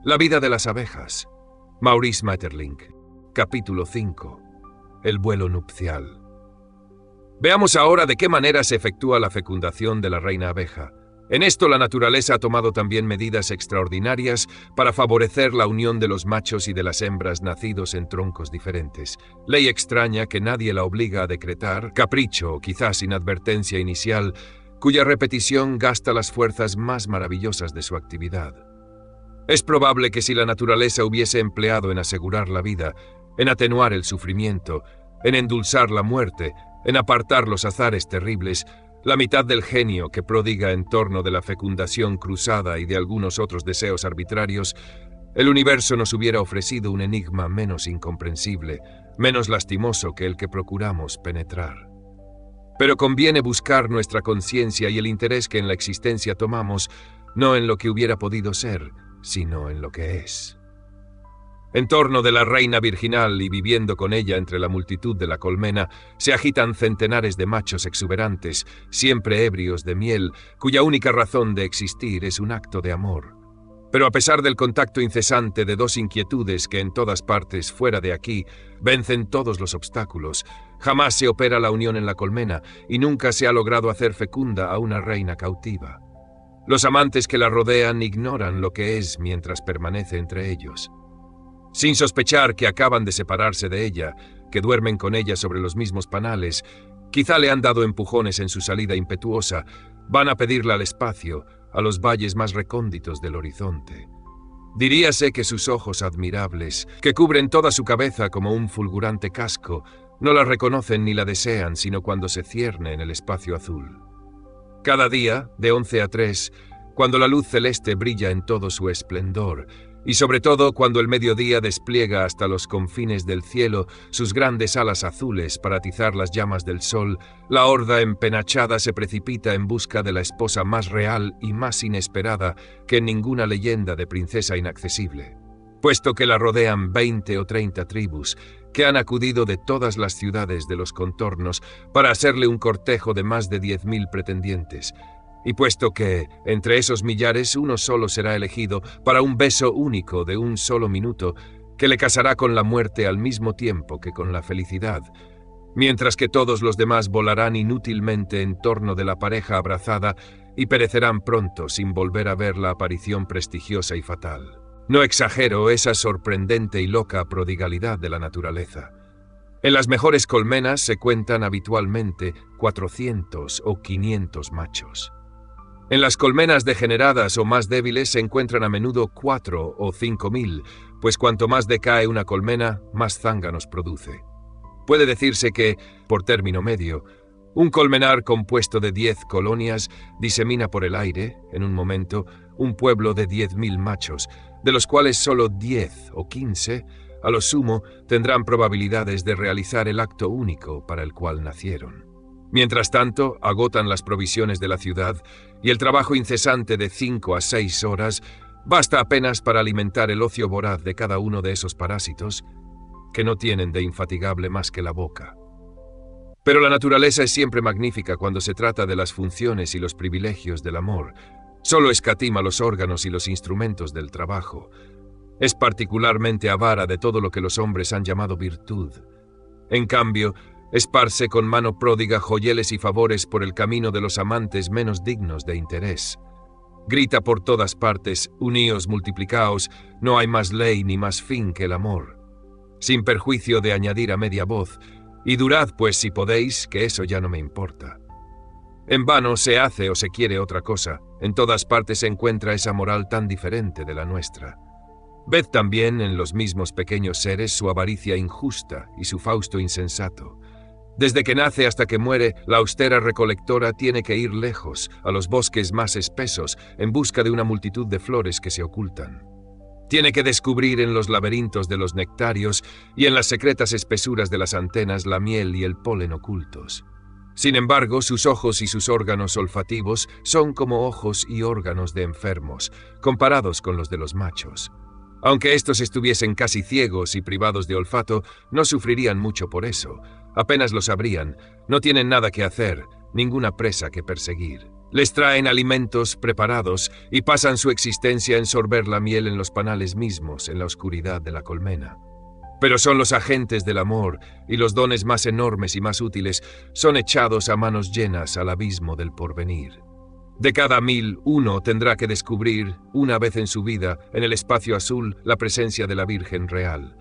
La vida de las abejas. Maurice Maeterlinck. Capítulo 5. El vuelo nupcial. Veamos ahora de qué manera se efectúa la fecundación de la reina abeja. En esto la naturaleza ha tomado también medidas extraordinarias para favorecer la unión de los machos y de las hembras nacidos en troncos diferentes. Ley extraña que nadie la obliga a decretar, capricho o quizás inadvertencia inicial, cuya repetición gasta las fuerzas más maravillosas de su actividad. Es probable que si la naturaleza hubiese empleado en asegurar la vida, en atenuar el sufrimiento, en endulzar la muerte, en apartar los azares terribles, la mitad del genio que prodiga en torno de la fecundación cruzada y de algunos otros deseos arbitrarios, el universo nos hubiera ofrecido un enigma menos incomprensible, menos lastimoso que el que procuramos penetrar. Pero conviene buscar nuestra conciencia y el interés que en la existencia tomamos, no en lo que hubiera podido ser, sino en lo que es. En torno de la reina virginal y viviendo con ella entre la multitud de la colmena, se agitan centenares de machos exuberantes, siempre ebrios de miel, cuya única razón de existir es un acto de amor. Pero a pesar del contacto incesante de dos inquietudes que en todas partes fuera de aquí vencen todos los obstáculos, jamás se opera la unión en la colmena y nunca se ha logrado hacer fecunda a una reina cautiva. Los amantes que la rodean ignoran lo que es mientras permanece entre ellos. Sin sospechar que acaban de separarse de ella, que duermen con ella sobre los mismos panales, quizá le han dado empujones en su salida impetuosa, van a pedirla al espacio, a los valles más recónditos del horizonte. Diríase que sus ojos admirables, que cubren toda su cabeza como un fulgurante casco, no la reconocen ni la desean sino cuando se cierne en el espacio azul. Cada día, de 11 a 3, cuando la luz celeste brilla en todo su esplendor, y sobre todo cuando el mediodía despliega hasta los confines del cielo sus grandes alas azules para atizar las llamas del sol, la horda empenachada se precipita en busca de la esposa más real y más inesperada que en ninguna leyenda de princesa inaccesible. Puesto que la rodean 20 o 30 tribus, que han acudido de todas las ciudades de los contornos para hacerle un cortejo de más de 10.000 pretendientes, y puesto que, entre esos millares, uno solo será elegido para un beso único de un solo minuto, que le casará con la muerte al mismo tiempo que con la felicidad, mientras que todos los demás volarán inútilmente en torno de la pareja abrazada y perecerán pronto sin volver a ver la aparición prestigiosa y fatal. No exagero esa sorprendente y loca prodigalidad de la naturaleza. En las mejores colmenas se cuentan habitualmente 400 o 500 machos. En las colmenas degeneradas o más débiles se encuentran a menudo 4 o 5.000, pues cuanto más decae una colmena, más zánganos produce. Puede decirse que, por término medio, un colmenar compuesto de 10 colonias disemina por el aire, en un momento, un pueblo de 10.000 machos, de los cuales solo 10 o 15, a lo sumo, tendrán probabilidades de realizar el acto único para el cual nacieron. Mientras tanto, agotan las provisiones de la ciudad y el trabajo incesante de 5 a 6 horas basta apenas para alimentar el ocio voraz de cada uno de esos parásitos que no tienen de infatigable más que la boca. Pero la naturaleza es siempre magnífica cuando se trata de las funciones y los privilegios del amor. Solo escatima los órganos y los instrumentos del trabajo. Es particularmente avara de todo lo que los hombres han llamado virtud. En cambio, esparce con mano pródiga joyeles y favores por el camino de los amantes menos dignos de interés. Grita por todas partes, uníos, multiplicaos, no hay más ley ni más fin que el amor. Sin perjuicio de añadir a media voz, y durad pues si podéis, que eso ya no me importa. En vano se hace o se quiere otra cosa, en todas partes se encuentra esa moral tan diferente de la nuestra. Ved también en los mismos pequeños seres su avaricia injusta y su fausto insensato. Desde que nace hasta que muere, la austera recolectora tiene que ir lejos, a los bosques más espesos, en busca de una multitud de flores que se ocultan. Tiene que descubrir en los laberintos de los nectarios y en las secretas espesuras de las antenas la miel y el polen ocultos. Sin embargo, sus ojos y sus órganos olfativos son como ojos y órganos de enfermos, comparados con los de los machos. Aunque estos estuviesen casi ciegos y privados de olfato, no sufrirían mucho por eso. Apenas lo sabrían, no tienen nada que hacer, ninguna presa que perseguir. Les traen alimentos preparados y pasan su existencia en sorber la miel en los panales mismos, en la oscuridad de la colmena. Pero son los agentes del amor, y los dones más enormes y más útiles son echados a manos llenas al abismo del porvenir. De cada 1000, uno tendrá que descubrir, una vez en su vida, en el espacio azul, la presencia de la Virgen real.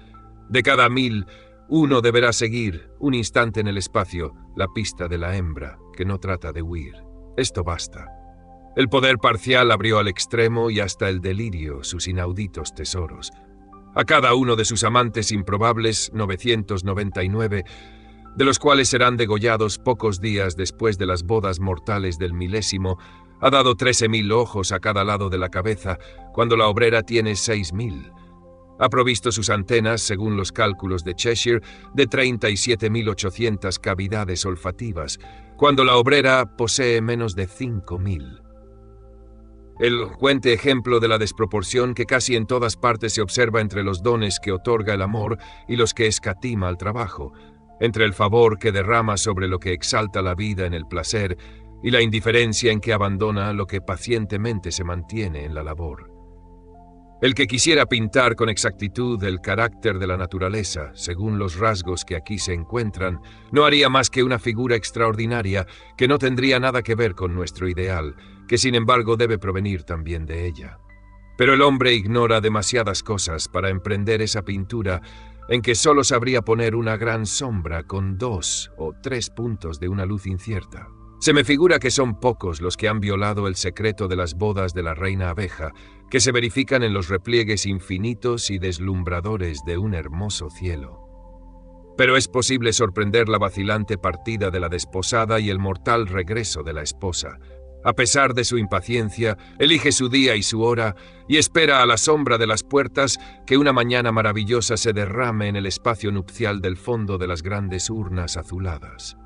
De cada 1000, uno deberá seguir, un instante en el espacio, la pista de la hembra, que no trata de huir. Esto basta. El poder parcial abrió al extremo y hasta el delirio sus inauditos tesoros. A cada uno de sus amantes improbables, 999, de los cuales serán degollados pocos días después de las bodas mortales del milésimo, ha dado 13.000 ojos a cada lado de la cabeza, cuando la obrera tiene 6.000. Ha provisto sus antenas, según los cálculos de Cheshire, de 37.800 cavidades olfativas, cuando la obrera posee menos de 5.000. El elocuente ejemplo de la desproporción que casi en todas partes se observa entre los dones que otorga el amor y los que escatima al trabajo, entre el favor que derrama sobre lo que exalta la vida en el placer y la indiferencia en que abandona lo que pacientemente se mantiene en la labor. El que quisiera pintar con exactitud el carácter de la naturaleza, según los rasgos que aquí se encuentran, no haría más que una figura extraordinaria que no tendría nada que ver con nuestro ideal, que sin embargo debe provenir también de ella. Pero el hombre ignora demasiadas cosas para emprender esa pintura en que solo sabría poner una gran sombra con 2 o 3 puntos de una luz incierta. Se me figura que son pocos los que han violado el secreto de las bodas de la reina abeja, que se verifican en los repliegues infinitos y deslumbradores de un hermoso cielo. Pero es posible sorprender la vacilante partida de la desposada y el mortal regreso de la esposa. A pesar de su impaciencia, elige su día y su hora y espera a la sombra de las puertas que una mañana maravillosa se derrame en el espacio nupcial del fondo de las grandes urnas azuladas.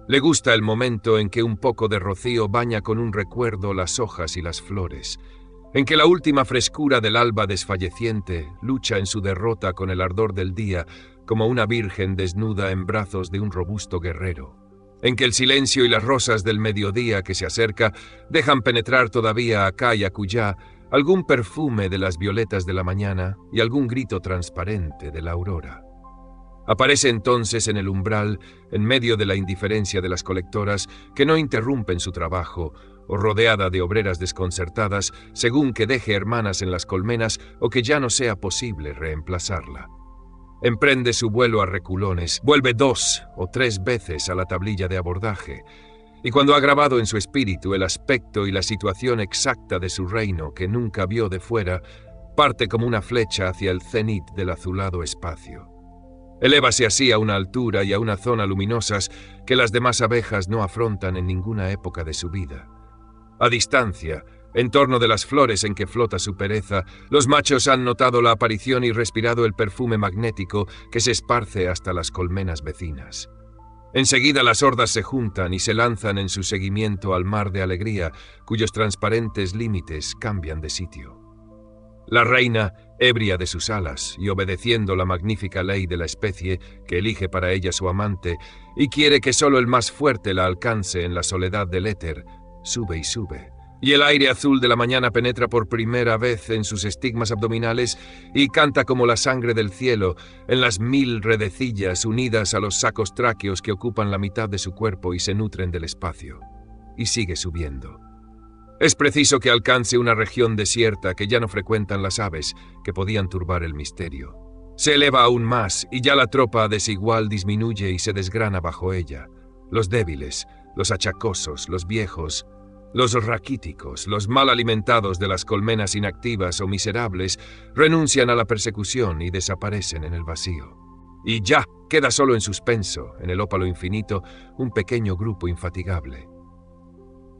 Le gusta el momento en que un poco de rocío baña con un recuerdo las hojas y las flores, en que la última frescura del alba desfalleciente lucha en su derrota con el ardor del día como una virgen desnuda en brazos de un robusto guerrero, en que el silencio y las rosas del mediodía que se acerca dejan penetrar todavía acá y acullá algún perfume de las violetas de la mañana y algún grito transparente de la aurora. Aparece entonces en el umbral, en medio de la indiferencia de las colectoras, que no interrumpen su trabajo, o rodeada de obreras desconcertadas, según que deje hermanas en las colmenas o que ya no sea posible reemplazarla. Emprende su vuelo a reculones, vuelve 2 o 3 veces a la tablilla de abordaje, y cuando ha grabado en su espíritu el aspecto y la situación exacta de su reino que nunca vio de fuera, parte como una flecha hacia el cenit del azulado espacio. Elévase así a una altura y a una zona luminosas que las demás abejas no afrontan en ninguna época de su vida. A distancia, en torno de las flores en que flota su pereza, los machos han notado la aparición y respirado el perfume magnético que se esparce hasta las colmenas vecinas. Enseguida las hordas se juntan y se lanzan en su seguimiento al mar de alegría, cuyos transparentes límites cambian de sitio. La reina, ebria de sus alas y obedeciendo la magnífica ley de la especie que elige para ella su amante y quiere que solo el más fuerte la alcance en la soledad del éter, sube y sube. Y el aire azul de la mañana penetra por primera vez en sus estigmas abdominales y canta como la sangre del cielo en las 1000 redecillas unidas a los sacos tráqueos que ocupan la mitad de su cuerpo y se nutren del espacio. Y sigue subiendo. Es preciso que alcance una región desierta que ya no frecuentan las aves, que podían turbar el misterio. Se eleva aún más y ya la tropa desigual disminuye y se desgrana bajo ella. Los débiles, los achacosos, los viejos, los raquíticos, los mal alimentados de las colmenas inactivas o miserables renuncian a la persecución y desaparecen en el vacío. Y ya queda solo en suspenso, en el ópalo infinito, un pequeño grupo infatigable.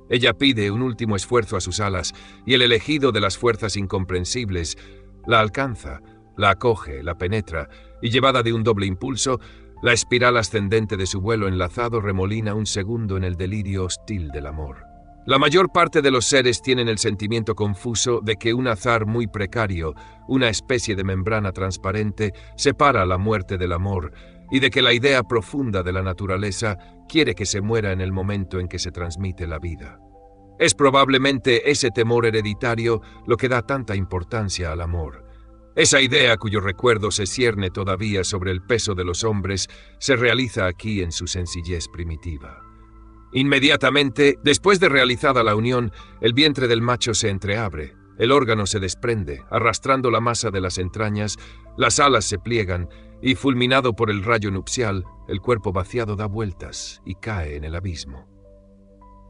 Ella pide un último esfuerzo a sus alas y el elegido de las fuerzas incomprensibles la alcanza, la acoge, la penetra y llevada de un doble impulso, la espiral ascendente de su vuelo enlazado remolina un segundo en el delirio hostil del amor. La mayor parte de los seres tienen el sentimiento confuso de que un azar muy precario, una especie de membrana transparente, separa la muerte del amor y de que la idea profunda de la naturaleza quiere que se muera en el momento en que se transmite la vida. Es probablemente ese temor hereditario lo que da tanta importancia al amor. Esa idea cuyo recuerdo se cierne todavía sobre el peso de los hombres se realiza aquí en su sencillez primitiva. Inmediatamente, después de realizada la unión, el vientre del macho se entreabre, el órgano se desprende, arrastrando la masa de las entrañas, las alas se pliegan y, fulminado por el rayo nupcial, el cuerpo vaciado da vueltas y cae en el abismo.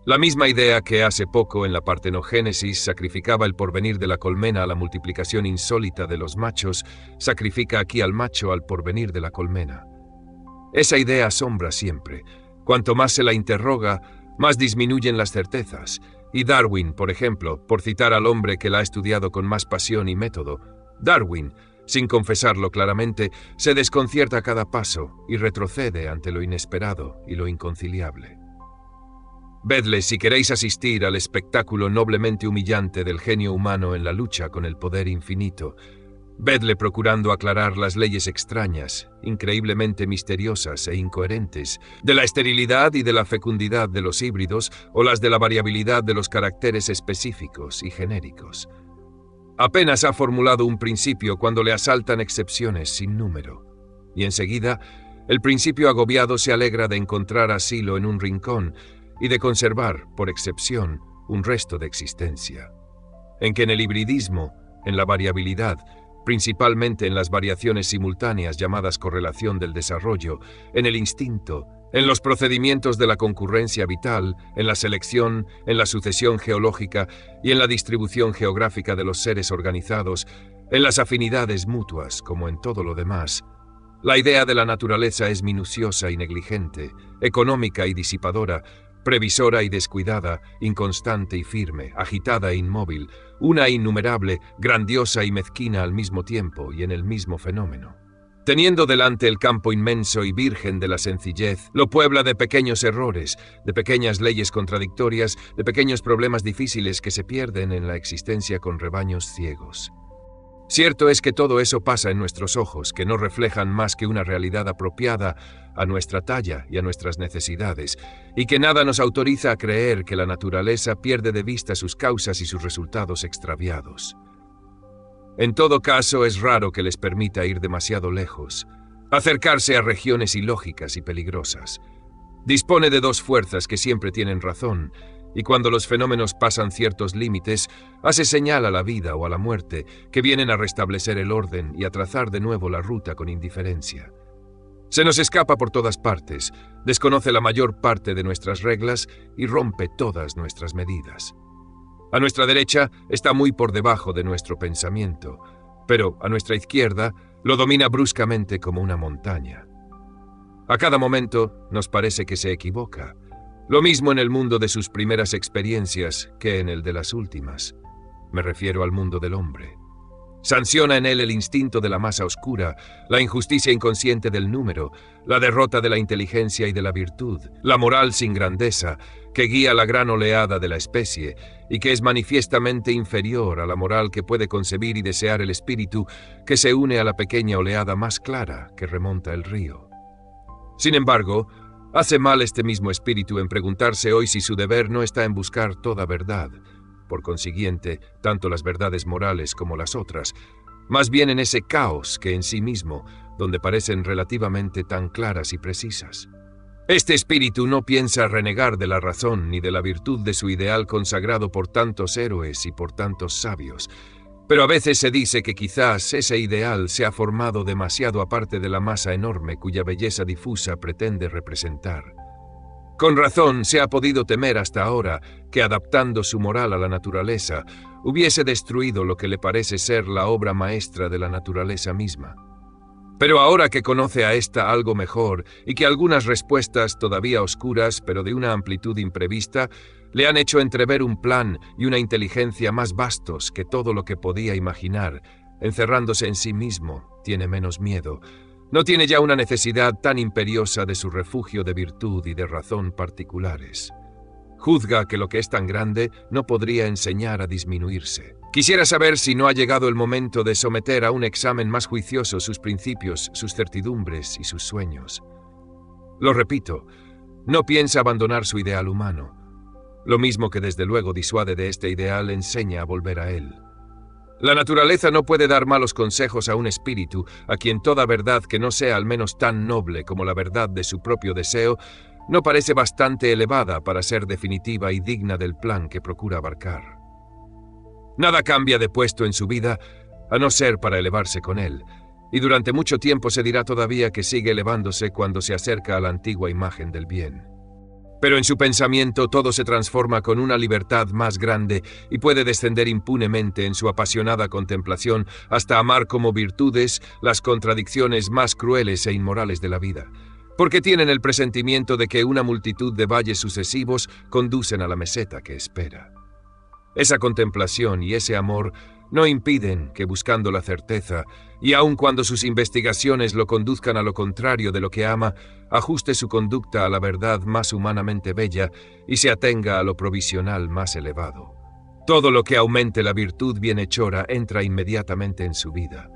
La misma idea que hace poco en la partenogénesis sacrificaba el porvenir de la colmena a la multiplicación insólita de los machos, sacrifica aquí al macho al porvenir de la colmena. Esa idea asombra siempre. Cuanto más se la interroga, más disminuyen las certezas. Y Darwin, por ejemplo, por citar al hombre que la ha estudiado con más pasión y método, Darwin, sin confesarlo claramente, se desconcierta a cada paso y retrocede ante lo inesperado y lo inconciliable. Vedle si queréis asistir al espectáculo noblemente humillante del genio humano en la lucha con el poder infinito. Vedle procurando aclarar las leyes extrañas, increíblemente misteriosas e incoherentes, de la esterilidad y de la fecundidad de los híbridos o las de la variabilidad de los caracteres específicos y genéricos. Apenas ha formulado un principio cuando le asaltan excepciones sin número. Y enseguida, el principio agobiado se alegra de encontrar asilo en un rincón y de conservar, por excepción, un resto de existencia. En que en el hibridismo, en la variabilidad, principalmente en las variaciones simultáneas llamadas correlación del desarrollo, en el instinto, en los procedimientos de la concurrencia vital, en la selección, en la sucesión geológica y en la distribución geográfica de los seres organizados, en las afinidades mutuas, como en todo lo demás, la idea de la naturaleza es minuciosa y negligente, económica y disipadora, previsora y descuidada, inconstante y firme, agitada e inmóvil, una innumerable, grandiosa y mezquina al mismo tiempo y en el mismo fenómeno. Teniendo delante el campo inmenso y virgen de la sencillez, lo puebla de pequeños errores, de pequeñas leyes contradictorias, de pequeños problemas difíciles que se pierden en la existencia con rebaños ciegos. Cierto es que todo eso pasa en nuestros ojos, que no reflejan más que una realidad apropiada a nuestra talla y a nuestras necesidades, y que nada nos autoriza a creer que la naturaleza pierde de vista sus causas y sus resultados extraviados. En todo caso, es raro que les permita ir demasiado lejos, acercarse a regiones ilógicas y peligrosas. Dispone de dos fuerzas que siempre tienen razón, y cuando los fenómenos pasan ciertos límites, hace señal a la vida o a la muerte, que vienen a restablecer el orden y a trazar de nuevo la ruta con indiferencia. Se nos escapa por todas partes, desconoce la mayor parte de nuestras reglas y rompe todas nuestras medidas. A nuestra derecha está muy por debajo de nuestro pensamiento, pero a nuestra izquierda lo domina bruscamente como una montaña. A cada momento nos parece que se equivoca, lo mismo en el mundo de sus primeras experiencias que en el de las últimas. Me refiero al mundo del hombre. Sanciona en él el instinto de la masa oscura, la injusticia inconsciente del número, la derrota de la inteligencia y de la virtud, la moral sin grandeza, que guía la gran oleada de la especie y que es manifiestamente inferior a la moral que puede concebir y desear el espíritu, que se une a la pequeña oleada más clara que remonta el río. Sin embargo, hace mal este mismo espíritu en preguntarse hoy si su deber no está en buscar toda verdad, por consiguiente, tanto las verdades morales como las otras, más bien en ese caos que en sí mismo, donde parecen relativamente tan claras y precisas. Este espíritu no piensa renegar de la razón ni de la virtud de su ideal consagrado por tantos héroes y por tantos sabios, pero a veces se dice que quizás ese ideal se ha formado demasiado aparte de la masa enorme cuya belleza difusa pretende representar. Con razón se ha podido temer hasta ahora que, adaptando su moral a la naturaleza, hubiese destruido lo que le parece ser la obra maestra de la naturaleza misma. Pero ahora que conoce a esta algo mejor y que algunas respuestas todavía oscuras, pero de una amplitud imprevista, le han hecho entrever un plan y una inteligencia más vastos que todo lo que podía imaginar, encerrándose en sí mismo, tiene menos miedo. No tiene ya una necesidad tan imperiosa de su refugio de virtud y de razón particulares. Juzga que lo que es tan grande no podría enseñar a disminuirse. Quisiera saber si no ha llegado el momento de someter a un examen más juicioso sus principios, sus certidumbres y sus sueños. Lo repito, no piensa abandonar su ideal humano. Lo mismo que desde luego disuade de este ideal, enseña a volver a él. La naturaleza no puede dar malos consejos a un espíritu a quien toda verdad que no sea al menos tan noble como la verdad de su propio deseo no parece bastante elevada para ser definitiva y digna del plan que procura abarcar. Nada cambia de puesto en su vida a no ser para elevarse con él, y durante mucho tiempo se dirá todavía que sigue elevándose cuando se acerca a la antigua imagen del bien. Pero en su pensamiento todo se transforma con una libertad más grande y puede descender impunemente en su apasionada contemplación hasta amar como virtudes las contradicciones más crueles e inmorales de la vida, porque tienen el presentimiento de que una multitud de valles sucesivos conducen a la meseta que espera. Esa contemplación y ese amor no impiden que, buscando la certeza, y aun cuando sus investigaciones lo conduzcan a lo contrario de lo que ama, ajuste su conducta a la verdad más humanamente bella y se atenga a lo provisional más elevado. Todo lo que aumente la virtud bienhechora entra inmediatamente en su vida.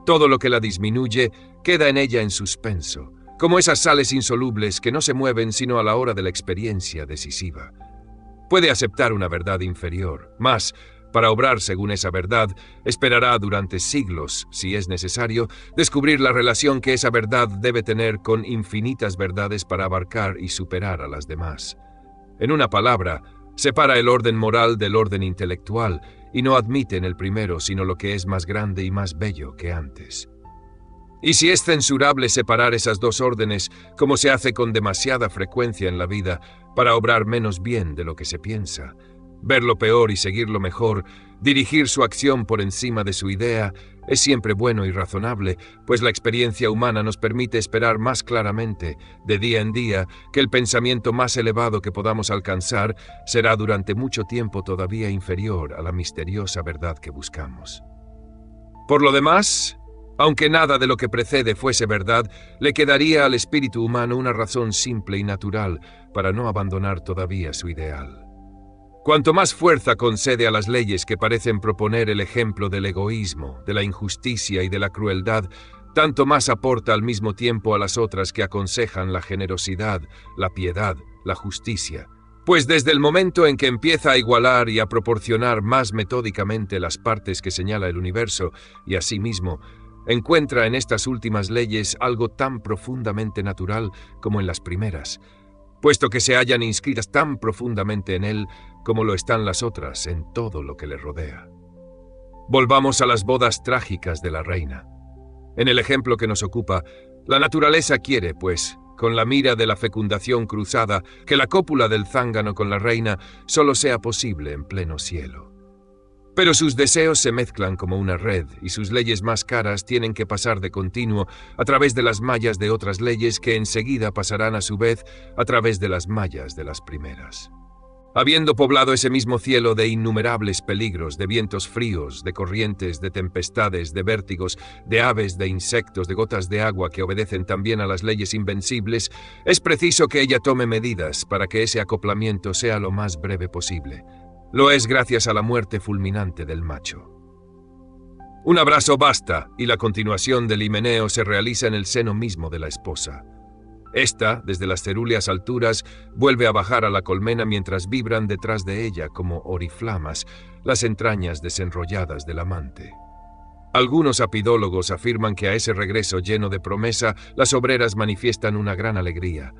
Todo lo que la disminuye queda en ella en suspenso, como esas sales insolubles que no se mueven sino a la hora de la experiencia decisiva. Puede aceptar una verdad inferior, mas, para obrar según esa verdad, esperará durante siglos, si es necesario, descubrir la relación que esa verdad debe tener con infinitas verdades para abarcar y superar a las demás. En una palabra, separa el orden moral del orden intelectual y no admite en el primero sino lo que es más grande y más bello que antes. Y si es censurable separar esas dos órdenes, como se hace con demasiada frecuencia en la vida, para obrar menos bien de lo que se piensa, ver lo peor y seguir lo mejor, dirigir su acción por encima de su idea, es siempre bueno y razonable, pues la experiencia humana nos permite esperar más claramente, de día en día, que el pensamiento más elevado que podamos alcanzar será durante mucho tiempo todavía inferior a la misteriosa verdad que buscamos. Por lo demás, aunque nada de lo que precede fuese verdad, le quedaría al espíritu humano una razón simple y natural para no abandonar todavía su ideal. Cuanto más fuerza concede a las leyes que parecen proponer el ejemplo del egoísmo, de la injusticia y de la crueldad, tanto más aporta al mismo tiempo a las otras que aconsejan la generosidad, la piedad, la justicia. Pues desde el momento en que empieza a igualar y a proporcionar más metódicamente las partes que señala el universo, y asimismo, encuentra en estas últimas leyes algo tan profundamente natural como en las primeras, puesto que se hallan inscritas tan profundamente en él como lo están las otras en todo lo que le rodea. Volvamos a las bodas trágicas de la reina. En el ejemplo que nos ocupa, la naturaleza quiere, pues, con la mira de la fecundación cruzada, que la cópula del zángano con la reina solo sea posible en pleno cielo. Pero sus deseos se mezclan como una red y sus leyes más caras tienen que pasar de continuo a través de las mallas de otras leyes que enseguida pasarán a su vez a través de las mallas de las primeras. Habiendo poblado ese mismo cielo de innumerables peligros, de vientos fríos, de corrientes, de tempestades, de vértigos, de aves, de insectos, de gotas de agua que obedecen también a las leyes invencibles, es preciso que ella tome medidas para que ese acoplamiento sea lo más breve posible. Lo es gracias a la muerte fulminante del macho. Un abrazo basta, y la continuación del himeneo se realiza en el seno mismo de la esposa. Esta, desde las cerúleas alturas, vuelve a bajar a la colmena mientras vibran detrás de ella como oriflamas las entrañas desenrolladas del amante. Algunos apidólogos afirman que a ese regreso lleno de promesa las obreras manifiestan una gran alegría.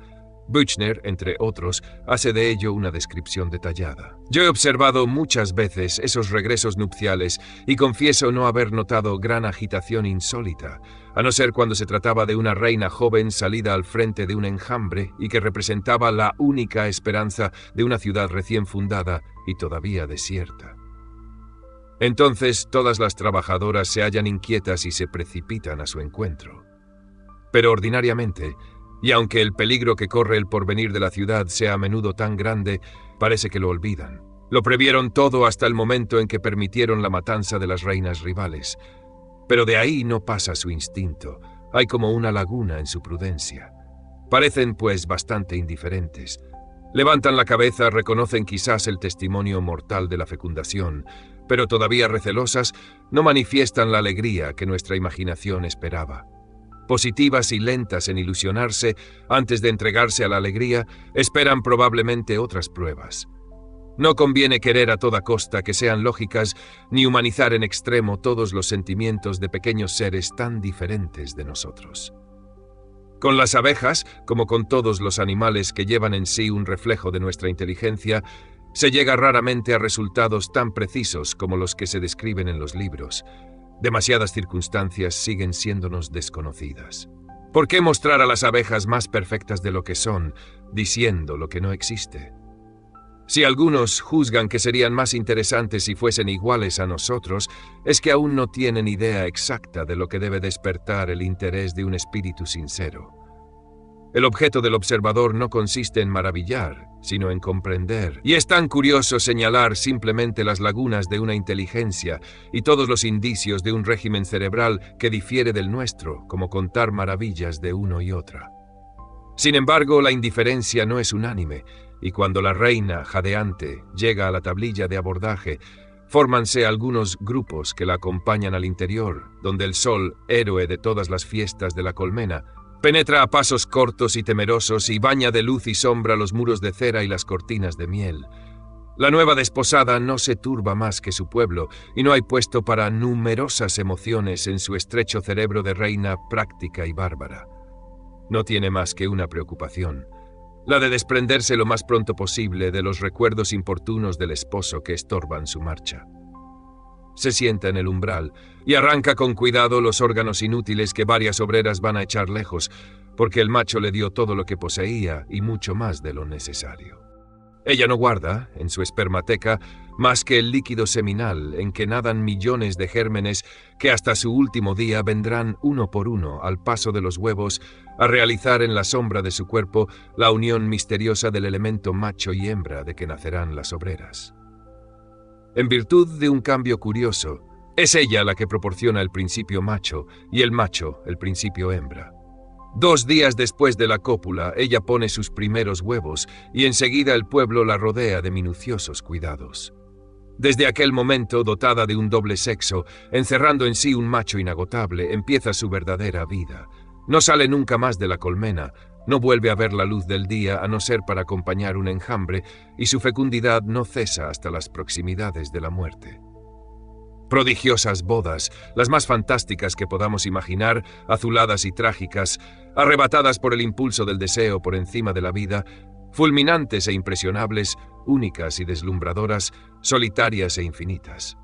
Büchner, entre otros, hace de ello una descripción detallada. Yo he observado muchas veces esos regresos nupciales y confieso no haber notado gran agitación insólita, a no ser cuando se trataba de una reina joven salida al frente de un enjambre y que representaba la única esperanza de una ciudad recién fundada y todavía desierta. Entonces todas las trabajadoras se hallan inquietas y se precipitan a su encuentro. Pero ordinariamente, y aunque el peligro que corre el porvenir de la ciudad sea a menudo tan grande, parece que lo olvidan. Lo previeron todo hasta el momento en que permitieron la matanza de las reinas rivales. Pero de ahí no pasa su instinto. Hay como una laguna en su prudencia. Parecen, pues, bastante indiferentes. Levantan la cabeza, reconocen quizás el testimonio mortal de la fecundación, pero todavía recelosas, no manifiestan la alegría que nuestra imaginación esperaba. Positivas y lentas en ilusionarse, antes de entregarse a la alegría, esperan probablemente otras pruebas. No conviene querer a toda costa que sean lógicas ni humanizar en extremo todos los sentimientos de pequeños seres tan diferentes de nosotros. Con las abejas, como con todos los animales que llevan en sí un reflejo de nuestra inteligencia, se llega raramente a resultados tan precisos como los que se describen en los libros. Demasiadas circunstancias siguen siéndonos desconocidas. ¿Por qué mostrar a las abejas más perfectas de lo que son, diciendo lo que no existe? Si algunos juzgan que serían más interesantes si fuesen iguales a nosotros, es que aún no tienen idea exacta de lo que debe despertar el interés de un espíritu sincero. El objeto del observador no consiste en maravillar, sino en comprender. Y es tan curioso señalar simplemente las lagunas de una inteligencia y todos los indicios de un régimen cerebral que difiere del nuestro, como contar maravillas de uno y otra. Sin embargo, la indiferencia no es unánime, y cuando la reina, jadeante, llega a la tablilla de abordaje, fórmanse algunos grupos que la acompañan al interior, donde el sol, héroe de todas las fiestas de la colmena, penetra a pasos cortos y temerosos y baña de luz y sombra los muros de cera y las cortinas de miel. La nueva desposada no se turba más que su pueblo, y no hay puesto para numerosas emociones en su estrecho cerebro de reina práctica y bárbara. No tiene más que una preocupación, la de desprenderse lo más pronto posible de los recuerdos importunos del esposo que estorban su marcha. Se sienta en el umbral y arranca con cuidado los órganos inútiles que varias obreras van a echar lejos, porque el macho le dio todo lo que poseía y mucho más de lo necesario. Ella no guarda, en su espermateca, más que el líquido seminal en que nadan millones de gérmenes que hasta su último día vendrán uno por uno al paso de los huevos a realizar en la sombra de su cuerpo la unión misteriosa del elemento macho y hembra de que nacerán las obreras. En virtud de un cambio curioso, es ella la que proporciona el principio macho y el macho el principio hembra. 2 días después de la cópula, ella pone sus primeros huevos y enseguida el pueblo la rodea de minuciosos cuidados. Desde aquel momento, dotada de un doble sexo, encerrando en sí un macho inagotable, empieza su verdadera vida. No sale nunca más de la colmena, no vuelve a ver la luz del día a no ser para acompañar un enjambre, y su fecundidad no cesa hasta las proximidades de la muerte. Prodigiosas bodas, las más fantásticas que podamos imaginar, azuladas y trágicas, arrebatadas por el impulso del deseo por encima de la vida, fulminantes e impresionables, únicas y deslumbradoras, solitarias e infinitas.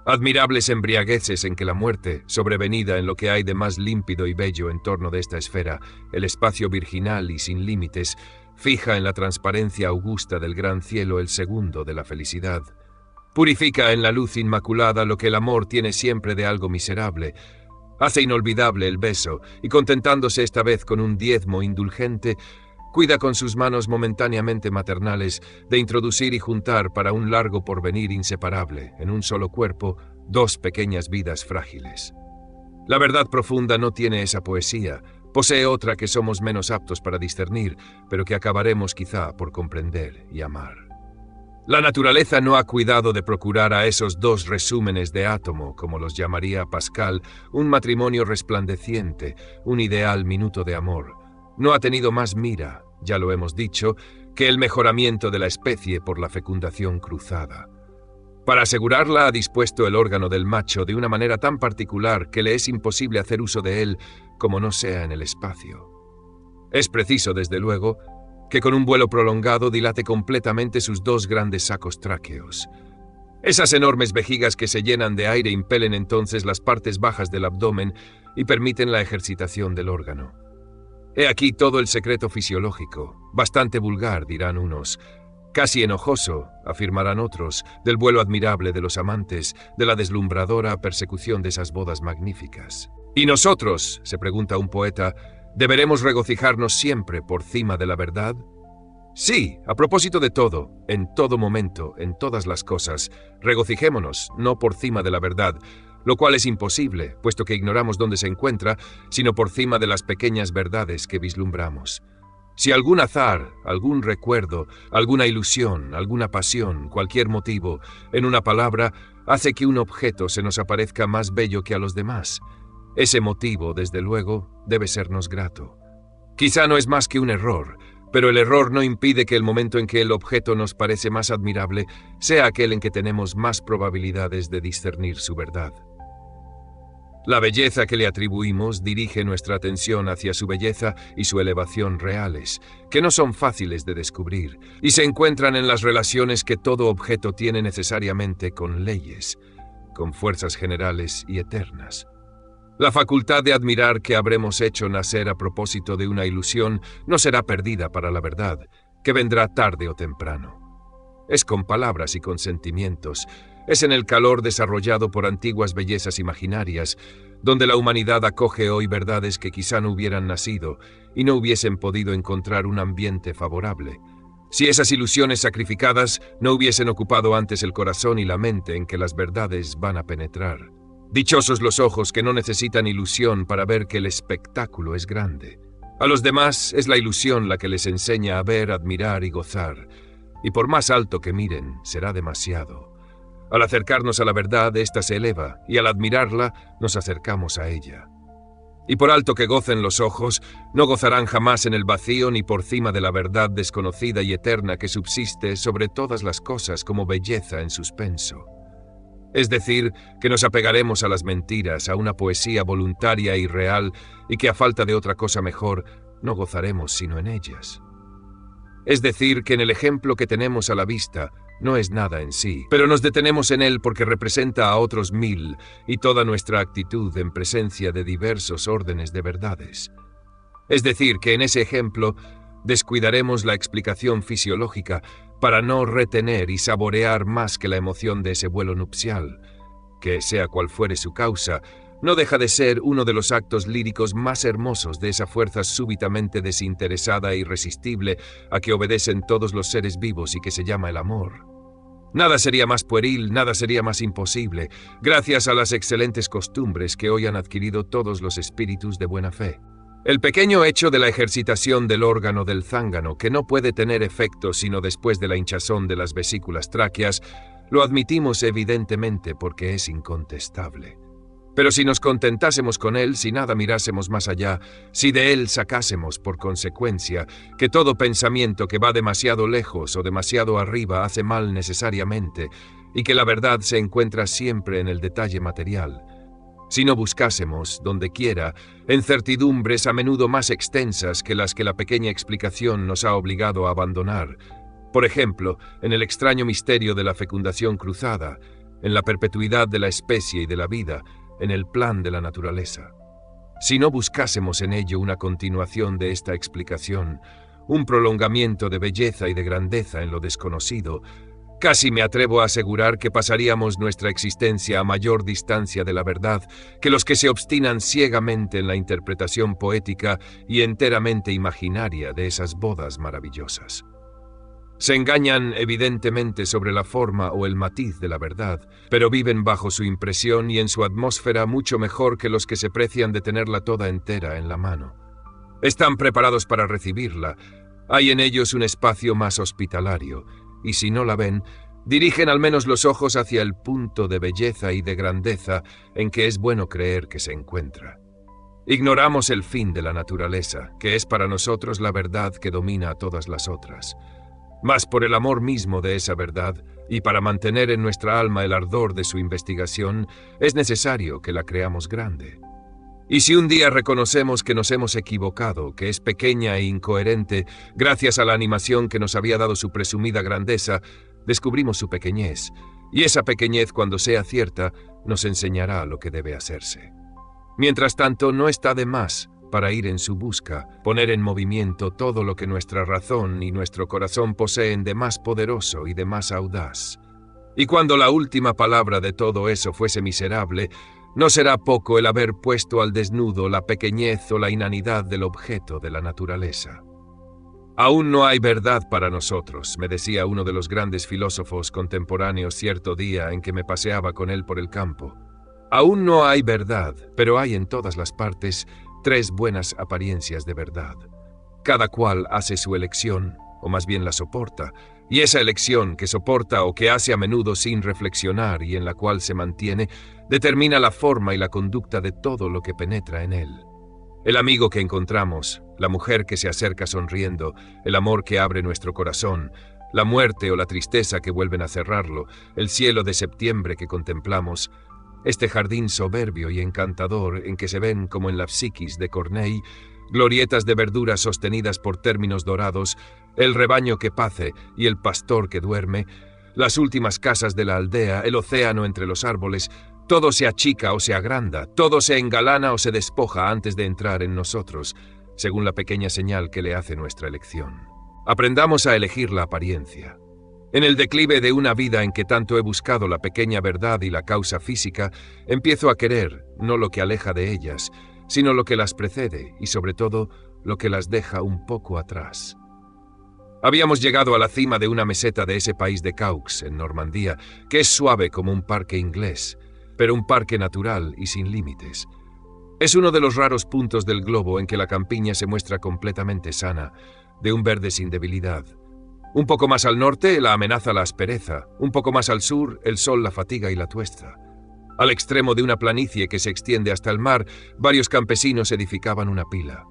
Admirables embriagueces en que la muerte, sobrevenida en lo que hay de más límpido y bello en torno de esta esfera, el espacio virginal y sin límites, fija en la transparencia augusta del gran cielo el segundo de la felicidad. Purifica en la luz inmaculada lo que el amor tiene siempre de algo miserable. Hace inolvidable el beso, y contentándose esta vez con un diezmo indulgente, cuida con sus manos momentáneamente maternales de introducir y juntar para un largo porvenir inseparable, en un solo cuerpo, 2 pequeñas vidas frágiles. La verdad profunda no tiene esa poesía, posee otra que somos menos aptos para discernir, pero que acabaremos quizá por comprender y amar. La naturaleza no ha cuidado de procurar a esos 2 resúmenes de átomo, como los llamaría Pascal, un matrimonio resplandeciente, un ideal minuto de amor. No ha tenido más mira, ya lo hemos dicho, que el mejoramiento de la especie por la fecundación cruzada. Para asegurarla ha dispuesto el órgano del macho de una manera tan particular que le es imposible hacer uso de él como no sea en el espacio. Es preciso, desde luego, que con un vuelo prolongado dilate completamente sus 2 grandes sacos tráqueos. Esas enormes vejigas que se llenan de aire impelen entonces las partes bajas del abdomen y permiten la ejercitación del órgano. He aquí todo el secreto fisiológico, bastante vulgar, dirán unos, casi enojoso, afirmarán otros, del vuelo admirable de los amantes, de la deslumbradora persecución de esas bodas magníficas. ¿Y nosotros?, se pregunta un poeta, ¿deberemos regocijarnos siempre por cima de la verdad? Sí, a propósito de todo, en todo momento, en todas las cosas, regocijémonos, no por cima de la verdad, lo cual es imposible, puesto que ignoramos dónde se encuentra, sino por cima de las pequeñas verdades que vislumbramos. Si algún azar, algún recuerdo, alguna ilusión, alguna pasión, cualquier motivo, en una palabra, hace que un objeto se nos aparezca más bello que a los demás, ese motivo, desde luego, debe sernos grato. Quizá no es más que un error, Pero el error no impide que el momento en que el objeto nos parece más admirable sea aquel en que tenemos más probabilidades de discernir su verdad. La belleza que le atribuimos dirige nuestra atención hacia su belleza y su elevación reales, que no son fáciles de descubrir, y se encuentran en las relaciones que todo objeto tiene necesariamente con leyes, con fuerzas generales y eternas. La facultad de admirar que habremos hecho nacer a propósito de una ilusión no será perdida para la verdad, que vendrá tarde o temprano. Es con palabras y con sentimientos, es en el calor desarrollado por antiguas bellezas imaginarias, donde la humanidad acoge hoy verdades que quizá no hubieran nacido y no hubiesen podido encontrar un ambiente favorable, si esas ilusiones sacrificadas no hubiesen ocupado antes el corazón y la mente en que las verdades van a penetrar. Dichosos los ojos que no necesitan ilusión para ver que el espectáculo es grande. A los demás es la ilusión la que les enseña a ver, admirar y gozar, y por más alto que miren, será demasiado. Al acercarnos a la verdad, ésta se eleva, y al admirarla, nos acercamos a ella. Y por alto que gocen los ojos, no gozarán jamás en el vacío ni por cima de la verdad desconocida y eterna que subsiste sobre todas las cosas como belleza en suspenso. Es decir, que nos apegaremos a las mentiras, a una poesía voluntaria y real, y que a falta de otra cosa mejor, no gozaremos sino en ellas. Es decir, que en el ejemplo que tenemos a la vista, no es nada en sí, pero nos detenemos en él porque representa a otros 1000 y toda nuestra actitud en presencia de diversos órdenes de verdades. Es decir, que en ese ejemplo descuidaremos la explicación fisiológica para no retener y saborear más que la emoción de ese vuelo nupcial, que, sea cual fuere su causa, no deja de ser uno de los actos líricos más hermosos de esa fuerza súbitamente desinteresada e irresistible a que obedecen todos los seres vivos y que se llama el amor. Nada sería más pueril, nada sería más imposible, gracias a las excelentes costumbres que hoy han adquirido todos los espíritus de buena fe. El pequeño hecho de la ejercitación del órgano del zángano, que no puede tener efecto sino después de la hinchazón de las vesículas tráqueas, lo admitimos evidentemente porque es incontestable. Pero si nos contentásemos con él, si nada mirásemos más allá, si de él sacásemos, por consecuencia, que todo pensamiento que va demasiado lejos o demasiado arriba hace mal necesariamente, y que la verdad se encuentra siempre en el detalle material, si no buscásemos, donde quiera, en certidumbres a menudo más extensas que las que la pequeña explicación nos ha obligado a abandonar, por ejemplo, en el extraño misterio de la fecundación cruzada, en la perpetuidad de la especie y de la vida, en el plan de la naturaleza. Si no buscásemos en ello una continuación de esta explicación, un prolongamiento de belleza y de grandeza en lo desconocido, casi me atrevo a asegurar que pasaríamos nuestra existencia a mayor distancia de la verdad que los que se obstinan ciegamente en la interpretación poética y enteramente imaginaria de esas bodas maravillosas. Se engañan evidentemente sobre la forma o el matiz de la verdad, pero viven bajo su impresión y en su atmósfera mucho mejor que los que se precian de tenerla toda entera en la mano. Están preparados para recibirla, hay en ellos un espacio más hospitalario, y si no la ven, dirigen al menos los ojos hacia el punto de belleza y de grandeza en que es bueno creer que se encuentra. Ignoramos el fin de la naturaleza, que es para nosotros la verdad que domina a todas las otras. Mas por el amor mismo de esa verdad, y para mantener en nuestra alma el ardor de su investigación, es necesario que la creamos grande. Y si un día reconocemos que nos hemos equivocado, que es pequeña e incoherente, gracias a la animación que nos había dado su presumida grandeza, descubrimos su pequeñez, y esa pequeñez, cuando sea cierta, nos enseñará lo que debe hacerse. Mientras tanto, no está de más, para ir en su busca, poner en movimiento todo lo que nuestra razón y nuestro corazón poseen de más poderoso y de más audaz. Y cuando la última palabra de todo eso fuese miserable, no será poco el haber puesto al desnudo la pequeñez o la inanidad del objeto de la naturaleza. Aún no hay verdad para nosotros, me decía uno de los grandes filósofos contemporáneos cierto día en que me paseaba con él por el campo. Aún no hay verdad, pero hay en todas las partes 3 buenas apariencias de verdad. Cada cual hace su elección, o más bien la soporta, y esa elección que soporta o que hace a menudo sin reflexionar y en la cual se mantiene, determina la forma y la conducta de todo lo que penetra en él. El amigo que encontramos, la mujer que se acerca sonriendo, el amor que abre nuestro corazón, la muerte o la tristeza que vuelven a cerrarlo, el cielo de septiembre que contemplamos, este jardín soberbio y encantador en que se ven, como en la psiquis de Corneille, glorietas de verduras sostenidas por términos dorados, el rebaño que pace y el pastor que duerme, las últimas casas de la aldea, el océano entre los árboles, todo se achica o se agranda, todo se engalana o se despoja antes de entrar en nosotros, según la pequeña señal que le hace nuestra elección. Aprendamos a elegir la apariencia. En el declive de una vida en que tanto he buscado la pequeña verdad y la causa física, empiezo a querer no lo que aleja de ellas, sino lo que las precede y sobre todo lo que las deja un poco atrás. Habíamos llegado a la cima de una meseta de ese país de Caux, en Normandía, que es suave como un parque inglés, pero un parque natural y sin límites. Es uno de los raros puntos del globo en que la campiña se muestra completamente sana, de un verde sin debilidad. Un poco más al norte la amenaza la aspereza, un poco más al sur el sol la fatiga y la tuesta. Al extremo de una planicie que se extiende hasta el mar, varios campesinos edificaban una pila.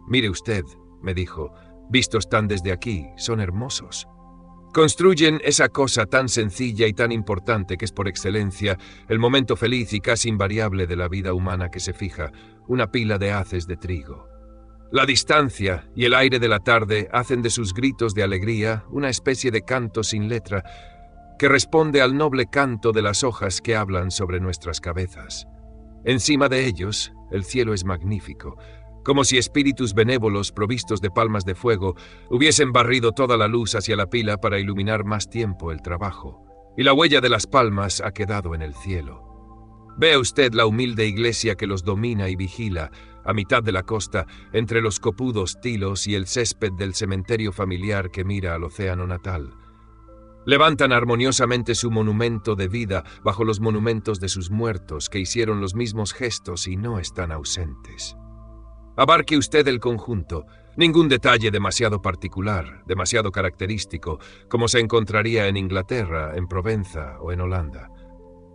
«Mire usted», me dijo, «vistos tan desde aquí, son hermosos». Construyen esa cosa tan sencilla y tan importante que es por excelencia el momento feliz y casi invariable de la vida humana que se fija, una pila de haces de trigo. La distancia y el aire de la tarde hacen de sus gritos de alegría una especie de canto sin letra que responde al noble canto de las hojas que hablan sobre nuestras cabezas. Encima de ellos, el cielo es magnífico, como si espíritus benévolos provistos de palmas de fuego hubiesen barrido toda la luz hacia la pila para iluminar más tiempo el trabajo, y la huella de las palmas ha quedado en el cielo. Vea usted la humilde iglesia que los domina y vigila, a mitad de la costa, entre los copudos tilos y el césped del cementerio familiar que mira al océano natal. Levantan armoniosamente su monumento de vida bajo los monumentos de sus muertos que hicieron los mismos gestos y no están ausentes. Abarque usted el conjunto, ningún detalle demasiado particular, demasiado característico, como se encontraría en Inglaterra, en Provenza o en Holanda.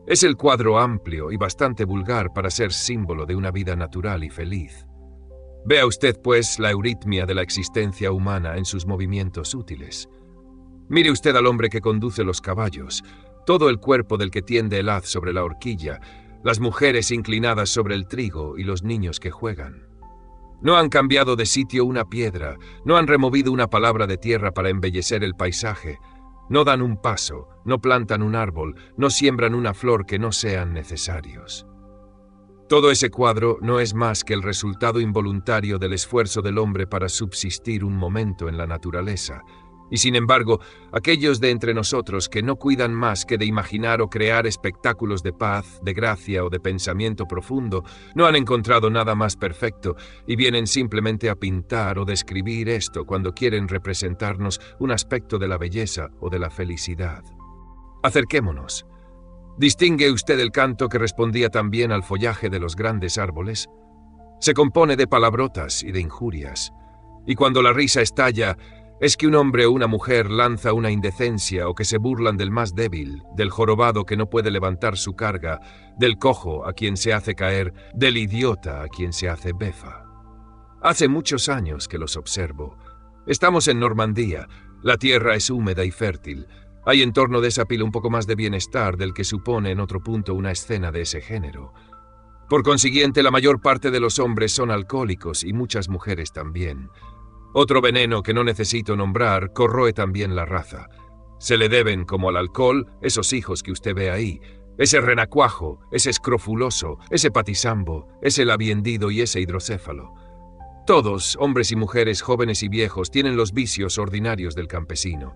Es el cuadro amplio y bastante vulgar para ser símbolo de una vida natural y feliz. Vea usted, pues, la euritmia de la existencia humana en sus movimientos útiles. Mire usted al hombre que conduce los caballos, todo el cuerpo del que tiende el haz sobre la horquilla, las mujeres inclinadas sobre el trigo y los niños que juegan. No han cambiado de sitio una piedra, no han removido una palabra de tierra para embellecer el paisaje, no dan un paso, no plantan un árbol, no siembran una flor que no sean necesarios. Todo ese cuadro no es más que el resultado involuntario del esfuerzo del hombre para subsistir un momento en la naturaleza, y sin embargo, aquellos de entre nosotros que no cuidan más que de imaginar o crear espectáculos de paz, de gracia o de pensamiento profundo, no han encontrado nada más perfecto y vienen simplemente a pintar o describir esto cuando quieren representarnos un aspecto de la belleza o de la felicidad. Acerquémonos. ¿Distingue usted el canto que respondía también al follaje de los grandes árboles? Se compone de palabrotas y de injurias, y cuando la risa estalla, es que un hombre o una mujer lanza una indecencia o que se burlan del más débil, del jorobado que no puede levantar su carga, del cojo a quien se hace caer, del idiota a quien se hace befa. Hace muchos años que los observo. Estamos en Normandía, la tierra es húmeda y fértil. Hay en torno de esa pila un poco más de bienestar del que supone en otro punto una escena de ese género. Por consiguiente, la mayor parte de los hombres son alcohólicos y muchas mujeres también. Otro veneno que no necesito nombrar corroe también la raza. Se le deben, como al alcohol, esos hijos que usted ve ahí, ese renacuajo, ese escrofuloso, ese patisambo, ese labiendido y ese hidrocéfalo. Todos, hombres y mujeres, jóvenes y viejos, tienen los vicios ordinarios del campesino.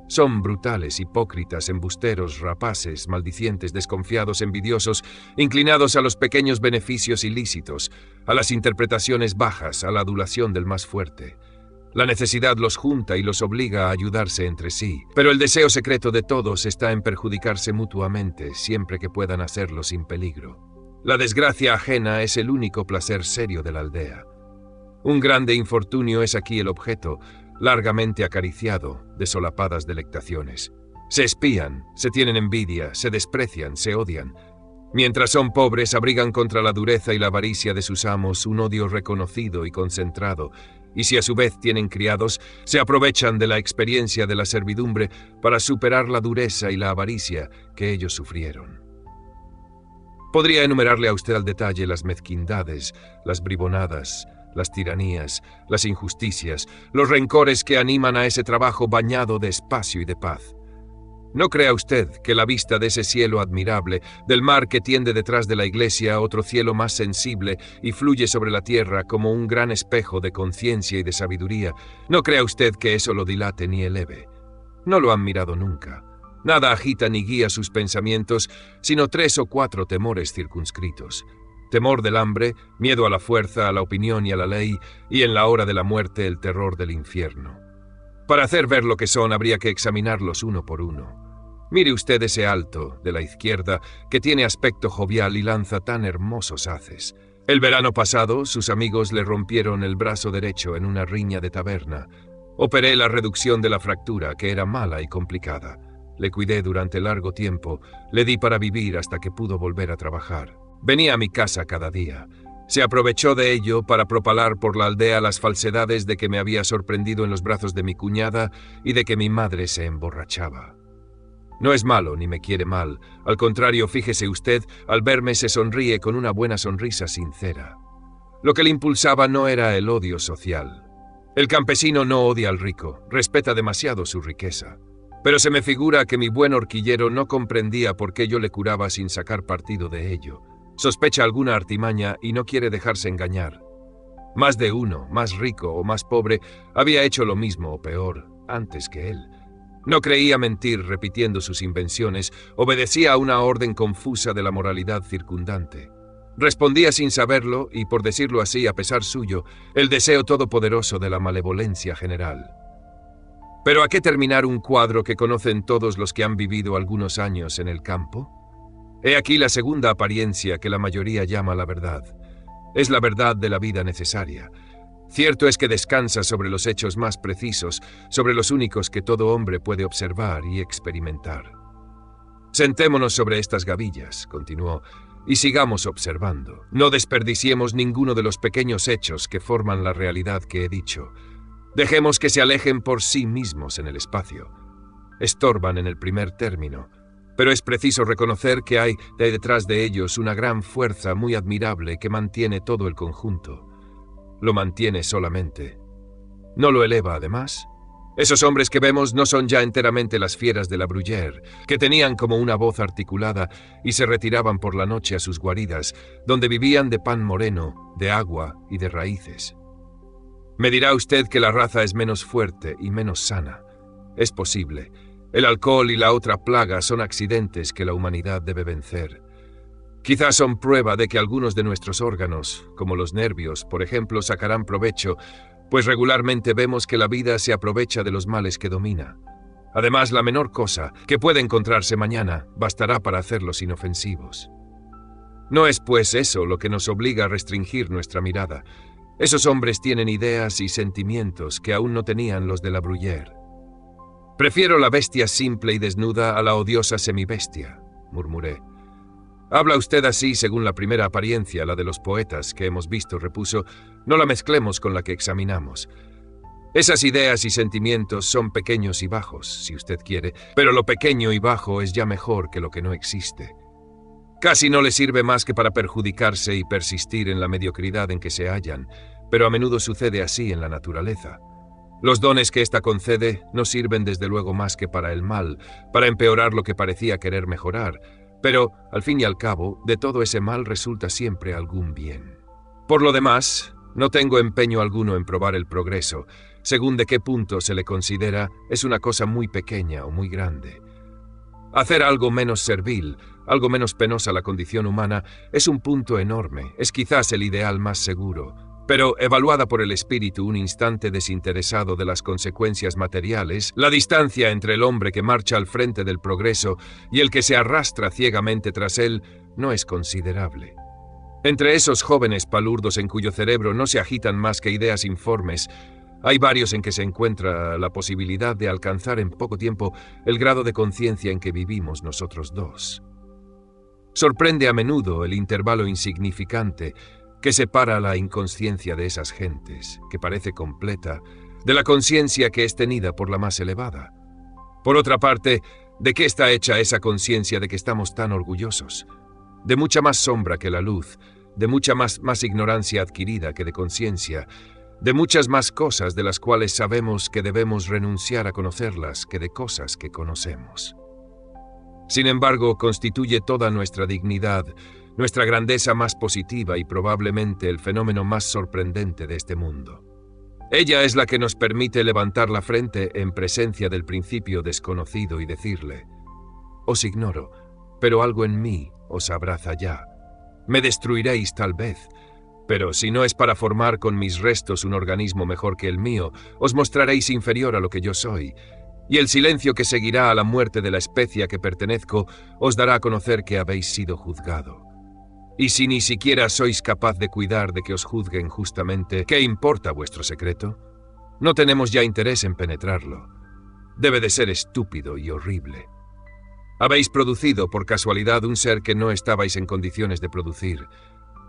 Son brutales, hipócritas, embusteros, rapaces, maldicientes, desconfiados, envidiosos, inclinados a los pequeños beneficios ilícitos, a las interpretaciones bajas, a la adulación del más fuerte. La necesidad los junta y los obliga a ayudarse entre sí, pero el deseo secreto de todos está en perjudicarse mutuamente siempre que puedan hacerlo sin peligro. La desgracia ajena es el único placer serio de la aldea. Un grande infortunio es aquí el objeto, largamente acariciado de solapadas delectaciones. Se espían, se tienen envidia, se desprecian, se odian. Mientras son pobres, abrigan contra la dureza y la avaricia de sus amos un odio reconocido y concentrado, y si a su vez tienen criados, se aprovechan de la experiencia de la servidumbre para superar la dureza y la avaricia que ellos sufrieron. Podría enumerarle a usted al detalle las mezquindades, las bribonadas, las tiranías, las injusticias, los rencores que animan a ese trabajo bañado de espacio y de paz. ¿No crea usted que la vista de ese cielo admirable, del mar que tiende detrás de la iglesia otro cielo más sensible y fluye sobre la tierra como un gran espejo de conciencia y de sabiduría, no crea usted que eso lo dilate ni eleve? No lo han mirado nunca. Nada agita ni guía sus pensamientos, sino 3 o 4 temores circunscritos. Temor del hambre, miedo a la fuerza, a la opinión y a la ley, y en la hora de la muerte el terror del infierno. Para hacer ver lo que son habría que examinarlos uno por uno. Mire usted ese alto, de la izquierda, que tiene aspecto jovial y lanza tan hermosos haces. El verano pasado, sus amigos le rompieron el brazo derecho en una riña de taberna. Operé la reducción de la fractura, que era mala y complicada. Le cuidé durante largo tiempo, le di para vivir hasta que pudo volver a trabajar. Venía a mi casa cada día. Se aprovechó de ello para propalar por la aldea las falsedades de que me había sorprendido en los brazos de mi cuñada y de que mi madre se emborrachaba. No es malo ni me quiere mal. Al contrario, fíjese usted, al verme se sonríe con una buena sonrisa sincera. Lo que le impulsaba no era el odio social. El campesino no odia al rico, respeta demasiado su riqueza. Pero se me figura que mi buen horquillero no comprendía por qué yo le curaba sin sacar partido de ello. Sospecha alguna artimaña y no quiere dejarse engañar. Más de uno, más rico o más pobre, había hecho lo mismo o peor, antes que él. No creía mentir repitiendo sus invenciones, obedecía a una orden confusa de la moralidad circundante. Respondía sin saberlo y, por decirlo así, a pesar suyo, el deseo todopoderoso de la malevolencia general. ¿Pero a qué terminar un cuadro que conocen todos los que han vivido algunos años en el campo? He aquí la segunda apariencia que la mayoría llama la verdad. Es la verdad de la vida necesaria. Cierto es que descansa sobre los hechos más precisos, sobre los únicos que todo hombre puede observar y experimentar. Sentémonos sobre estas gavillas, continuó, y sigamos observando. No desperdiciemos ninguno de los pequeños hechos que forman la realidad que he dicho. Dejemos que se alejen por sí mismos en el espacio. Estorban en el primer término, pero es preciso reconocer que hay detrás de ellos una gran fuerza muy admirable que mantiene todo el conjunto. Lo mantiene solamente. ¿No lo eleva, además? Esos hombres que vemos no son ya enteramente las fieras de la Bruyère, que tenían como una voz articulada y se retiraban por la noche a sus guaridas, donde vivían de pan moreno, de agua y de raíces. Me dirá usted que la raza es menos fuerte y menos sana. Es posible. El alcohol y la otra plaga son accidentes que la humanidad debe vencer. Quizás son prueba de que algunos de nuestros órganos, como los nervios, por ejemplo, sacarán provecho, pues regularmente vemos que la vida se aprovecha de los males que domina. Además, la menor cosa que puede encontrarse mañana bastará para hacerlos inofensivos. No es, pues, eso lo que nos obliga a restringir nuestra mirada. Esos hombres tienen ideas y sentimientos que aún no tenían los de la Bruyère. Prefiero la bestia simple y desnuda a la odiosa semibestia, murmuré. Habla usted así según la primera apariencia, la de los poetas que hemos visto, repuso, no la mezclemos con la que examinamos. Esas ideas y sentimientos son pequeños y bajos, si usted quiere, pero lo pequeño y bajo es ya mejor que lo que no existe. Casi no les sirve más que para perjudicarse y persistir en la mediocridad en que se hallan, pero a menudo sucede así en la naturaleza. Los dones que ésta concede no sirven desde luego más que para el mal, para empeorar lo que parecía querer mejorar, pero, al fin y al cabo, de todo ese mal resulta siempre algún bien. Por lo demás, no tengo empeño alguno en probar el progreso. Según de qué punto se le considera, es una cosa muy pequeña o muy grande. Hacer algo menos servil, algo menos penosa a la condición humana, es un punto enorme, es quizás el ideal más seguro. Pero, evaluada por el espíritu un instante desinteresado de las consecuencias materiales, la distancia entre el hombre que marcha al frente del progreso y el que se arrastra ciegamente tras él no es considerable. Entre esos jóvenes palurdos en cuyo cerebro no se agitan más que ideas informes, hay varios en que se encuentra la posibilidad de alcanzar en poco tiempo el grado de conciencia en que vivimos nosotros dos. Sorprende a menudo el intervalo insignificante que separa la inconsciencia de esas gentes, que parece completa, de la conciencia que es tenida por la más elevada. Por otra parte, ¿de qué está hecha esa conciencia de que estamos tan orgullosos? De mucha más sombra que la luz, de mucha más ignorancia adquirida que de conciencia, de muchas más cosas de las cuales sabemos que debemos renunciar a conocerlas que de cosas que conocemos. Sin embargo, constituye toda nuestra dignidad, nuestra grandeza más positiva y probablemente el fenómeno más sorprendente de este mundo. Ella es la que nos permite levantar la frente en presencia del principio desconocido y decirle: «Os ignoro, pero algo en mí os abraza ya. Me destruiréis tal vez, pero si no es para formar con mis restos un organismo mejor que el mío, os mostraréis inferior a lo que yo soy, y el silencio que seguirá a la muerte de la especie a que pertenezco os dará a conocer que habéis sido juzgado. Y si ni siquiera sois capaz de cuidar de que os juzguen justamente, ¿qué importa vuestro secreto? No tenemos ya interés en penetrarlo. Debe de ser estúpido y horrible. Habéis producido por casualidad un ser que no estabais en condiciones de producir.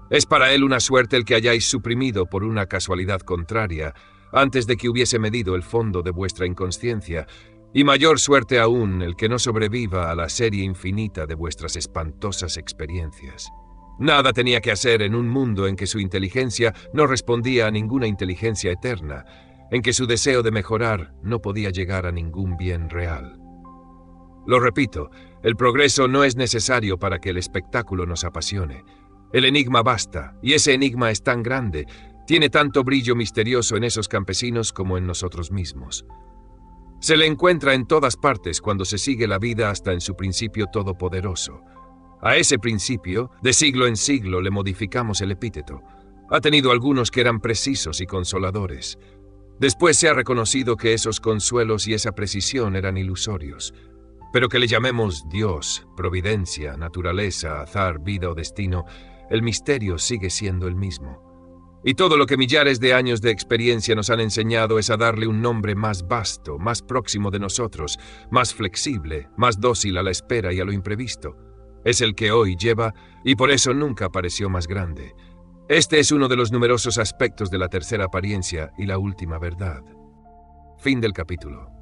Es para él una suerte el que hayáis suprimido por una casualidad contraria, antes de que hubiese medido el fondo de vuestra inconsciencia, y mayor suerte aún el que no sobreviva a la serie infinita de vuestras espantosas experiencias. Nada tenía que hacer en un mundo en que su inteligencia no respondía a ninguna inteligencia eterna, en que su deseo de mejorar no podía llegar a ningún bien real. Lo repito, el progreso no es necesario para que el espectáculo nos apasione. El enigma basta, y ese enigma es tan grande, tiene tanto brillo misterioso en esos campesinos como en nosotros mismos. Se le encuentra en todas partes cuando se sigue la vida hasta en su principio todopoderoso. A ese principio, de siglo en siglo, le modificamos el epíteto. Ha tenido algunos que eran precisos y consoladores. Después se ha reconocido que esos consuelos y esa precisión eran ilusorios. Pero que le llamemos Dios, providencia, naturaleza, azar, vida o destino, el misterio sigue siendo el mismo. Y todo lo que millares de años de experiencia nos han enseñado es a darle un nombre más vasto, más próximo de nosotros, más flexible, más dócil a la espera y a lo imprevisto. Es el que hoy lleva y por eso nunca pareció más grande. Este es uno de los numerosos aspectos de la tercera apariencia y la última verdad. Fin del capítulo.